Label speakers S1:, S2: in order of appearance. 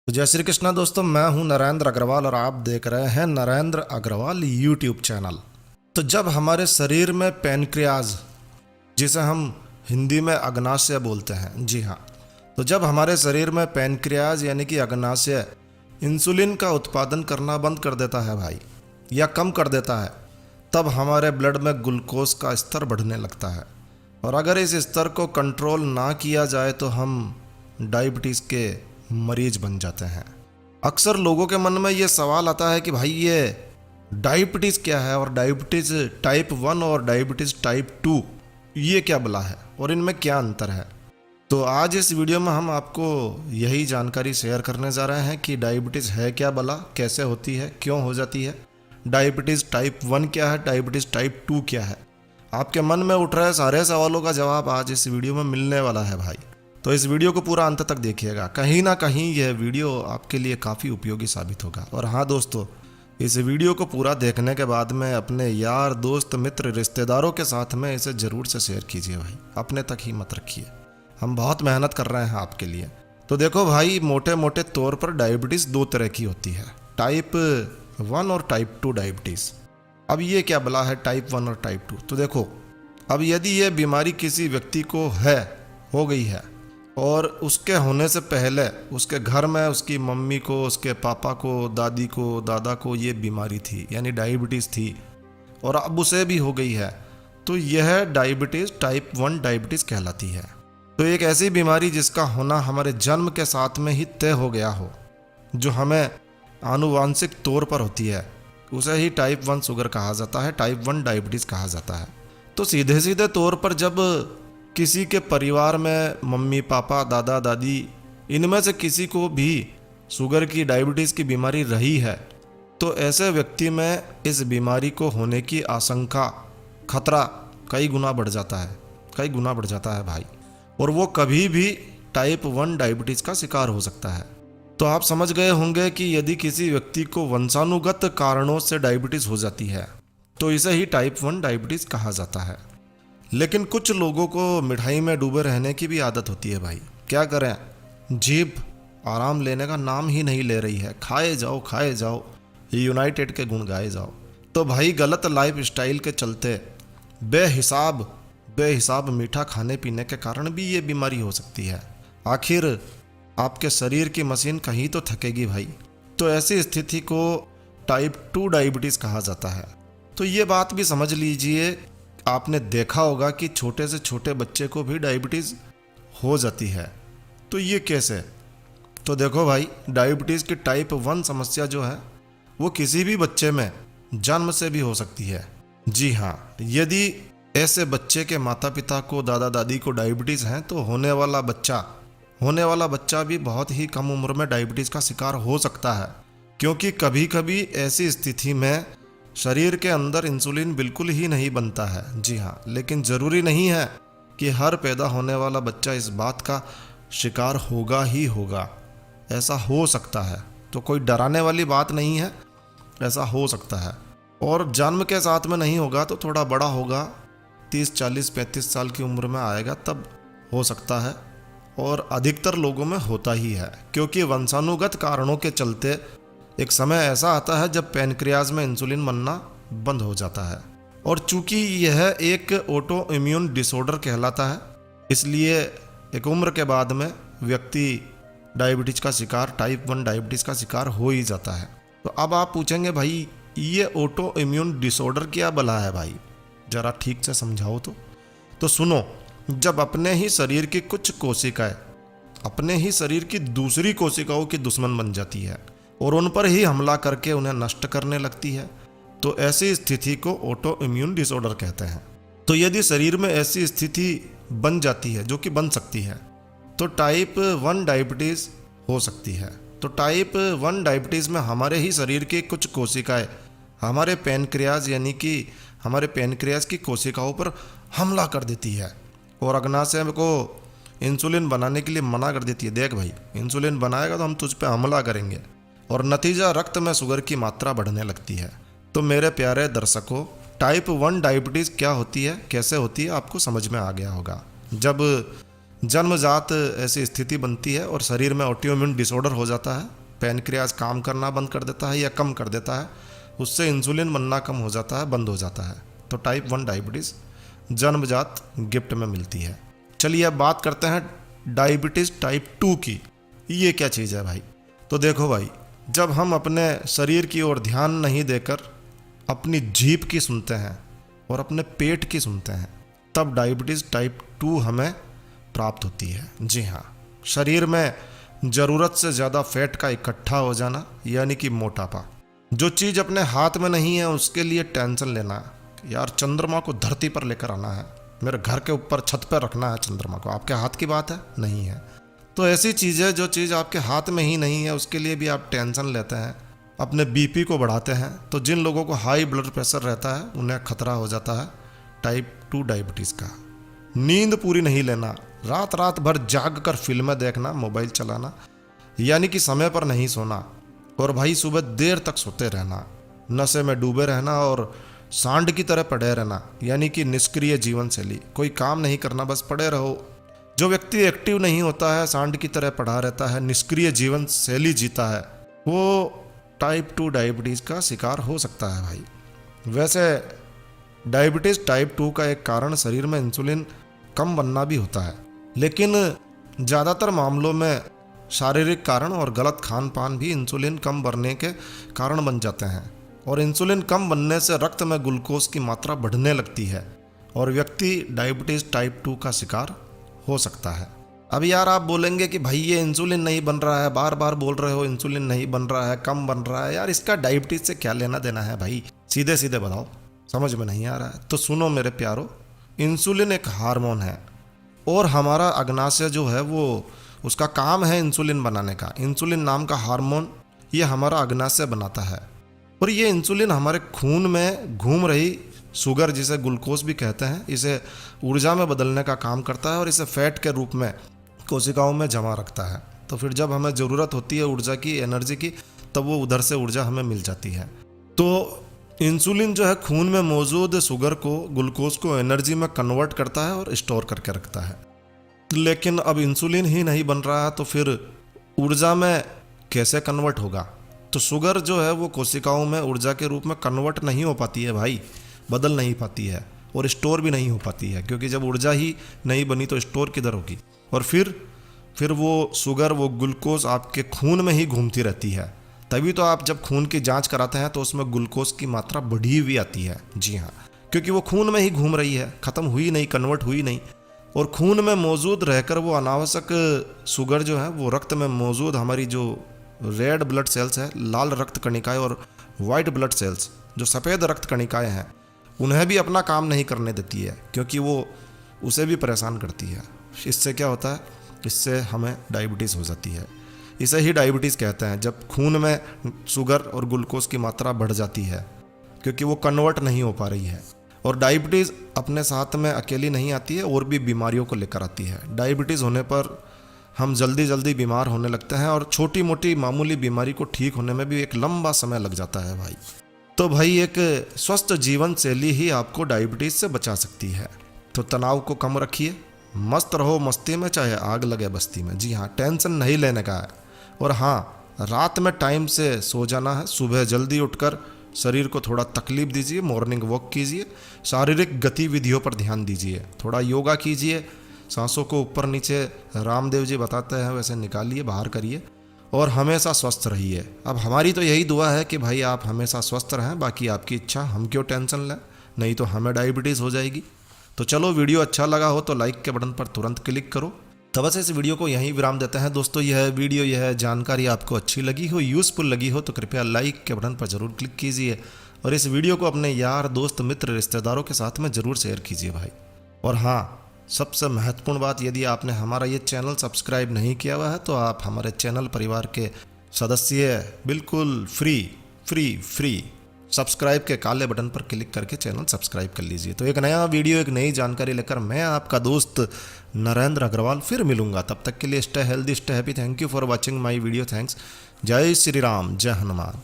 S1: तो जय श्री कृष्णा दोस्तों, मैं हूं नरेंद्र अग्रवाल और आप देख रहे हैं नरेंद्र अग्रवाल यूट्यूब चैनल। तो जब हमारे शरीर में पैनक्रियाज, जिसे हम हिंदी में अग्नाशय बोलते हैं, जी हाँ, तो जब हमारे शरीर में पैनक्रियाज यानी कि अग्नाशय इंसुलिन का उत्पादन करना बंद कर देता है भाई, या कम कर देता है, तब हमारे ब्लड में ग्लूकोज का स्तर बढ़ने लगता है। और अगर इस स्तर को कंट्रोल ना किया जाए तो हम डायबिटीज़ के मरीज बन जाते हैं। अक्सर लोगों के मन में ये सवाल आता है कि भाई ये डायबिटीज़ क्या है, और डायबिटीज़ टाइप 1 और डायबिटीज़ टाइप 2 ये क्या बला है और इनमें क्या अंतर है। तो आज इस वीडियो में हम आपको यही जानकारी शेयर करने जा रहे हैं कि डायबिटीज़ है क्या बला, कैसे होती है, क्यों हो जाती है, डायबिटीज़ टाइप 1 क्या है, डायबिटीज़ टाइप 2 क्या है। आपके मन में उठ रहे सारे सवालों का जवाब आज इस वीडियो में मिलने वाला है भाई। तो इस वीडियो को पूरा अंत तक देखिएगा, कहीं ना कहीं यह वीडियो आपके लिए काफ़ी उपयोगी साबित होगा। और हाँ दोस्तों, इस वीडियो को पूरा देखने के बाद में अपने यार, दोस्त, मित्र, रिश्तेदारों के साथ में इसे ज़रूर से शेयर कीजिए भाई, अपने तक ही मत रखिए। हम बहुत मेहनत कर रहे हैं आपके लिए। तो देखो भाई, मोटे मोटे तौर पर डायबिटीज़ दो तरह की होती है, टाइप 1 और टाइप 2 डायबिटीज़। अब ये क्या बला है टाइप 1 और टाइप 2। तो देखो, अब यदि ये बीमारी किसी व्यक्ति को हो गई है और उसके होने से पहले उसके घर में उसकी मम्मी को, उसके पापा को, दादी को, दादा को ये बीमारी थी, यानी डायबिटीज़ थी, और अब उसे भी हो गई है, तो यह डायबिटीज़ टाइप 1 डायबिटीज़ कहलाती है। तो एक ऐसी बीमारी जिसका होना हमारे जन्म के साथ में ही तय हो गया हो, जो हमें आनुवांशिक तौर पर होती है, उसे ही टाइप 1 शुगर कहा जाता है, टाइप 1 डायबिटीज़ कहा जाता है। तो सीधे सीधे तौर पर जब किसी के परिवार में मम्मी, पापा, दादा, दादी, इनमें से किसी को भी शुगर की, डायबिटीज़ की बीमारी रही है, तो ऐसे व्यक्ति में इस बीमारी को होने की आशंका, खतरा कई गुना बढ़ जाता है, कई गुना बढ़ जाता है भाई। और वो कभी भी टाइप 1 डायबिटीज़ का शिकार हो सकता है। तो आप समझ गए होंगे कि यदि किसी व्यक्ति को वंशानुगत कारणों से डायबिटीज़ हो जाती है तो इसे ही टाइप 1 डायबिटीज़ कहा जाता है। लेकिन कुछ लोगों को मिठाई में डूबे रहने की भी आदत होती है भाई। क्या करें, जीभ आराम लेने का नाम ही नहीं ले रही है, खाए जाओ खाए जाओ, यूनाइटेड के गुण गाए जाओ। तो भाई गलत लाइफ स्टाइल के चलते बेहिसाब मीठा खाने पीने के कारण भी ये बीमारी हो सकती है। आखिर आपके शरीर की मशीन कहीं तो थकेगी भाई। तो ऐसी स्थिति को टाइप 2 डायबिटीज़ कहा जाता है। तो ये बात भी समझ लीजिए, आपने देखा होगा कि छोटे से छोटे बच्चे को भी डायबिटीज़ हो जाती है। तो ये कैसे? तो देखो भाई, डायबिटीज़ की टाइप 1 समस्या जो है वो किसी भी बच्चे में जन्म से भी हो सकती है। जी हाँ, यदि ऐसे बच्चे के माता पिता को, दादा दादी को डायबिटीज़ हैं तो होने वाला बच्चा भी बहुत ही कम उम्र में डायबिटीज़ का शिकार हो सकता है। क्योंकि कभी कभी ऐसी स्थिति में शरीर के अंदर इंसुलिन बिल्कुल ही नहीं बनता है। जी हाँ, लेकिन ज़रूरी नहीं है कि हर पैदा होने वाला बच्चा इस बात का शिकार होगा ही होगा। ऐसा हो सकता है, तो कोई डराने वाली बात नहीं है, ऐसा हो सकता है। और जन्म के साथ में नहीं होगा तो थोड़ा बड़ा होगा, 30, 40, 35 साल की उम्र में आएगा तब हो सकता है। और अधिकतर लोगों में होता ही है, क्योंकि वंशानुगत कारणों के चलते एक समय ऐसा आता है जब पैनक्रियाज में इंसुलिन बनना बंद हो जाता है। और चूंकि यह एक ऑटो इम्यून डिसऑर्डर कहलाता है, इसलिए एक उम्र के बाद में व्यक्ति डायबिटीज़ का शिकार, टाइप 1 डायबिटीज़ का शिकार हो ही जाता है। तो अब आप पूछेंगे भाई, ये ऑटो इम्यून डिसऑर्डर क्या बला है भाई, ज़रा ठीक से समझाओ। तो सुनो, जब अपने ही शरीर की कुछ कोशिकाएं अपने ही शरीर की दूसरी कोशिकाओं की दुश्मन बन जाती है और उन पर ही हमला करके उन्हें नष्ट करने लगती है, तो ऐसी स्थिति को ऑटो इम्यून डिसऑर्डर कहते हैं। तो यदि शरीर में ऐसी स्थिति बन जाती है, जो कि बन सकती है, तो टाइप 1 डायबिटीज़ हो सकती है। तो टाइप 1 डायबिटीज़ में हमारे ही शरीर की कुछ कोशिकाएं हमारे पैनक्रियाज यानी कि हमारे पैनक्रियाज की कोशिकाओं पर हमला कर देती है और अग्नाशय को इंसुलिन बनाने के लिए मना कर देती है। देख भाई, इंसुलिन बनाएगा तो हम तुझ पे हमला करेंगे, और नतीजा रक्त में शुगर की मात्रा बढ़ने लगती है। तो मेरे प्यारे दर्शकों, टाइप 1 डायबिटीज़ क्या होती है, कैसे होती है, आपको समझ में आ गया होगा। जब जन्मजात ऐसी स्थिति बनती है और शरीर में ऑटोइम्यून डिसऑर्डर हो जाता है, पैनक्रियाज काम करना बंद कर देता है या कम कर देता है, उससे इंसुलिन बनना कम हो जाता है, बंद हो जाता है। तो टाइप 1 डायबिटीज़ जन्मजात गिफ्ट में मिलती है। चलिए अब बात करते हैं डायबिटीज़ टाइप 2 की। ये क्या चीज़ है भाई? तो देखो भाई, जब हम अपने शरीर की ओर ध्यान नहीं देकर अपनी जीभ की सुनते हैं और अपने पेट की सुनते हैं, तब डायबिटीज़ टाइप 2 हमें प्राप्त होती है। जी हाँ, शरीर में ज़रूरत से ज़्यादा फैट का इकट्ठा हो जाना, यानी कि मोटापा। जो चीज़ अपने हाथ में नहीं है उसके लिए टेंशन लेना, यार चंद्रमा को धरती पर लेकर आना है, मेरे घर के ऊपर छत पर रखना है चंद्रमा को, आपके हाथ की बात है? नहीं है। तो ऐसी चीज़ें, जो चीज़ आपके हाथ में ही नहीं है उसके लिए भी आप टेंशन लेते हैं, अपने बीपी को बढ़ाते हैं। तो जिन लोगों को हाई ब्लड प्रेशर रहता है उन्हें खतरा हो जाता है टाइप 2 डायबिटीज़ का। नींद पूरी नहीं लेना, रात रात भर जाग कर फिल्में देखना, मोबाइल चलाना, यानी कि समय पर नहीं सोना, और भाई सुबह देर तक सोते रहना, नशे में डूबे रहना और सांड की तरह पड़े रहना, यानी कि निष्क्रिय जीवन शैली, कोई काम नहीं करना, बस पड़े रहो। जो व्यक्ति एक्टिव नहीं होता है, सांड की तरह पड़ा रहता है, निष्क्रिय जीवन शैली जीता है, वो टाइप 2 डायबिटीज़ का शिकार हो सकता है भाई। वैसे डायबिटीज़ टाइप 2 का एक कारण शरीर में इंसुलिन कम बनना भी होता है, लेकिन ज़्यादातर मामलों में शारीरिक कारण और गलत खान पान भी इंसुलिन कम बनने के कारण बन जाते हैं। और इंसुलिन कम बनने से रक्त में ग्लूकोज की मात्रा बढ़ने लगती है और व्यक्ति डायबिटीज़ टाइप 2 का शिकार हो सकता है। अब यार आप बोलेंगे कि भाई ये इंसुलिन नहीं बन रहा है, बार बार बोल रहे हो इंसुलिन नहीं बन रहा है, कम बन रहा है, यार इसका डायबिटीज़ से क्या लेना देना है भाई? सीधे सीधे बताओ, समझ में नहीं आ रहा है? तो सुनो मेरे प्यारो, इंसुलिन एक हार्मोन है और हमारा अग्नाशय जो है वो उसका काम है इंसुलिन बनाने का। इंसुलिन नाम का हार्मोन ये हमारा अग्नाशय बनाता है और ये इंसुलिन हमारे खून में घूम रही शुगर, जिसे ग्लूकोज भी कहते हैं, इसे ऊर्जा में बदलने का काम करता है और इसे फैट के रूप में कोशिकाओं में जमा रखता है। तो फिर जब हमें ज़रूरत होती है ऊर्जा की, एनर्जी की, तब वो उधर से ऊर्जा हमें मिल जाती है। तो इंसुलिन जो है खून में मौजूद शुगर को, ग्लूकोज को एनर्जी में कन्वर्ट करता है और स्टोर करके रखता है। लेकिन अब इंसुलिन ही नहीं बन रहा है तो फिर ऊर्जा में कैसे कन्वर्ट होगा? तो शुगर जो है वो कोशिकाओं में ऊर्जा के रूप में कन्वर्ट नहीं हो पाती है भाई, बदल नहीं पाती है और स्टोर भी नहीं हो पाती है, क्योंकि जब ऊर्जा ही नहीं बनी तो स्टोर किधर होगी? और फिर वो शुगर, वो ग्लूकोज आपके खून में ही घूमती रहती है। तभी तो आप जब खून की जांच कराते हैं तो उसमें ग्लूकोज की मात्रा बढ़ी हुई आती है। जी हाँ, क्योंकि वो खून में ही घूम रही है, ख़त्म हुई नहीं, कन्वर्ट हुई नहीं। और खून में मौजूद रहकर वो अनावश्यक शुगर जो है वो रक्त में मौजूद हमारी जो रेड ब्लड सेल्स है, लाल रक्त कणिकाएं, और वाइट ब्लड सेल्स जो सफ़ेद रक्त कणिकाएं हैं, उन्हें भी अपना काम नहीं करने देती है, क्योंकि वो उसे भी परेशान करती है। इससे क्या होता है? इससे हमें डायबिटीज़ हो जाती है। इसे ही डायबिटीज़ कहते हैं, जब खून में शुगर और ग्लूकोज की मात्रा बढ़ जाती है, क्योंकि वो कन्वर्ट नहीं हो पा रही है। और डायबिटीज़ अपने साथ में अकेली नहीं आती है, और भी बीमारियों को लेकर आती है। डायबिटीज़ होने पर हम जल्दी जल्दी बीमार होने लगते हैं और छोटी मोटी मामूली बीमारी को ठीक होने में भी एक लंबा समय लग जाता है भाई। तो भाई एक स्वस्थ जीवन शैली ही आपको डायबिटीज़ से बचा सकती है। तो तनाव को कम रखिए, मस्त रहो मस्ती में, चाहे आग लगे बस्ती में। जी हाँ, टेंशन नहीं लेने का है। और हाँ, रात में टाइम से सो जाना है, सुबह जल्दी उठकर शरीर को थोड़ा तकलीफ दीजिए, मॉर्निंग वॉक कीजिए, शारीरिक गतिविधियों पर ध्यान दीजिए, थोड़ा योगा कीजिए, सांसों को ऊपर नीचे रामदेव जी बताते हैं वैसे निकालिए, बाहर करिए, और हमेशा स्वस्थ रहिए। अब हमारी तो यही दुआ है कि भाई आप हमेशा स्वस्थ रहें, बाकी आपकी इच्छा, हम क्यों टेंशन लें, नहीं तो हमें डायबिटीज़ हो जाएगी। तो चलो, वीडियो अच्छा लगा हो तो लाइक के बटन पर तुरंत क्लिक करो। तो बस इस वीडियो को यहीं विराम देते हैं दोस्तों। यह जानकारी आपको अच्छी लगी हो, यूज़फुल लगी हो तो कृपया लाइक के बटन पर ज़रूर क्लिक कीजिए और इस वीडियो को अपने यार, दोस्त, मित्र, रिश्तेदारों के साथ में ज़रूर शेयर कीजिए भाई। और हाँ, सबसे महत्वपूर्ण बात, यदि आपने हमारा ये चैनल सब्सक्राइब नहीं किया हुआ है तो आप हमारे चैनल परिवार के सदस्य बिल्कुल फ्री सब्सक्राइब के काले बटन पर क्लिक करके चैनल सब्सक्राइब कर लीजिए। तो एक नया वीडियो, एक नई जानकारी लेकर मैं आपका दोस्त नरेंद्र अग्रवाल फिर मिलूंगा। तब तक के लिए stay healthy, stay happy. Thank you for watching my video. Thanks. जय श्री राम, जय हनुमान।